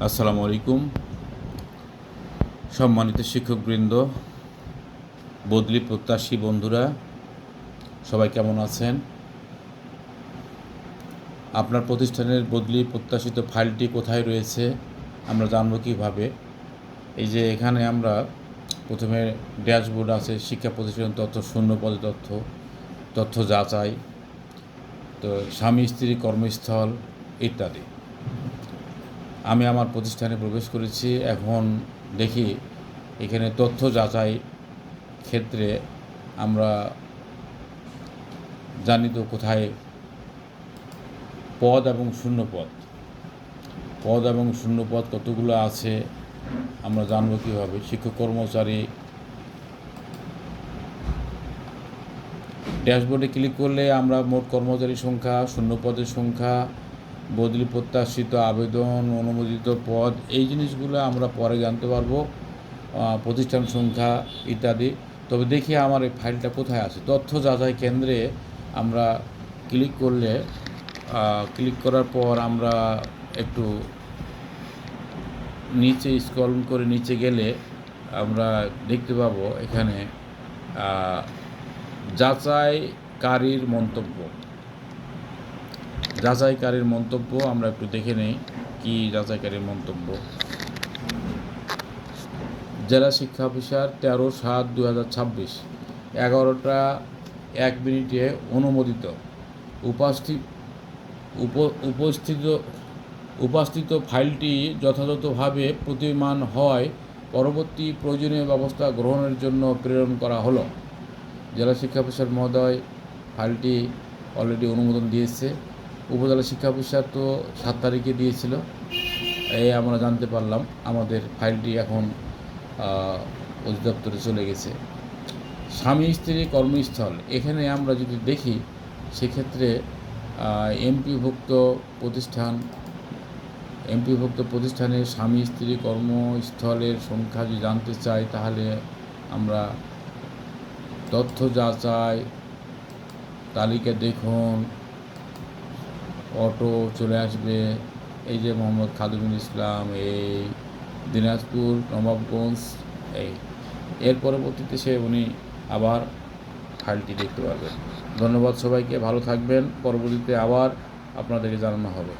আসসালামু আলাইকুম। সম্মানিত শিক্ষকবৃন্দ, বদলি প্রত্যাশী বন্ধুরা, সবাই কেমন আছেন? আপনার প্রতিষ্ঠানের বদলি প্রত্যাশিত ফাইলটি কোথায় রয়েছে আমরা জানব কীভাবে? এই যে এখানে আমরা প্রথমে ড্যাশবোর্ড আছে, শিক্ষা প্রতিষ্ঠান তথ্য, শূন্য পদে তথ্য, তথ্য যাচাই, তো স্বামী স্ত্রী কর্মস্থল ইত্যাদি। আমি আমার প্রতিষ্ঠানে প্রবেশ করেছি। এখন দেখি এখানে তথ্য যাচাই ক্ষেত্রে আমরা জানি তো কোথায় পদ এবং শূন্যপদ, পদ এবং শূন্যপদ কতগুলো আছে আমরা জানবো কীভাবে? শিক্ষক কর্মচারী ড্যাশবোর্ডে ক্লিক করলে আমরা মোট কর্মচারী সংখ্যা, শূন্যপদের সংখ্যা, বদলি প্রত্যাশিত আবেদন, অনুমোদিত পদ, এই জিনিসগুলো আমরা পরে জানতে পারবো, প্রতিষ্ঠান সংখ্যা ইত্যাদি। তবে দেখি আমার এই ফাইলটা কোথায় আছে। তথ্য যাচাই কেন্দ্রে আমরা ক্লিক করলে, ক্লিক করার পর আমরা একটু নিচে স্ক্রল করে নিচে গেলে আমরা দেখতে পাবো এখানে যাচাইকারীর মন্তব্য। যাচাইকারীর মন্তব্য আমরা একটু দেখে নেই কি যাচাইকারীর মন্তব্য। জেলা শিক্ষা অফিসার 13/7/2026 11টা 1 মিনিটে অনুমোদিত। উপস্থিত ফাইলটি যথাযথভাবে প্রতিমান হয় পরবর্তী প্রয়োজনীয় ব্যবস্থা গ্রহণের জন্য প্রেরণ করা হলো। জেলা শিক্ষা অফিসার মহোদয় ফাইলটি অলরেডি অনুমোদন দিয়েছে। উপজেলা শিক্ষা অফিসার তো 7 তারিখে দিয়েছিল। এই আমরা জানতে পারলাম আমাদের ফাইলটি এখন অধিদপ্তরে চলে গেছে। স্বামী স্ত্রী কর্মস্থল, এখানে আমরা যদি দেখি সেক্ষেত্রে এমপিভুক্ত প্রতিষ্ঠানে স্বামী স্ত্রী কর্মস্থলের সংখ্যা যদি জানতে চাই তাহলে আমরা তথ্য যাচাই তালিকা দেখুন, অটো চলে আসবে। এই যে মোহাম্মদ খাদিমুল ইসলাম, এই দিনাজপুর নবাবগঞ্জ, এর পরবর্তীতে উনি আবার ফাইলটি দেখতে পারবেন। ধন্যবাদ সবাইকে, ভালো থাকবেন। পরবর্তীতে আবার আপনাদেরকে জানানো হবে।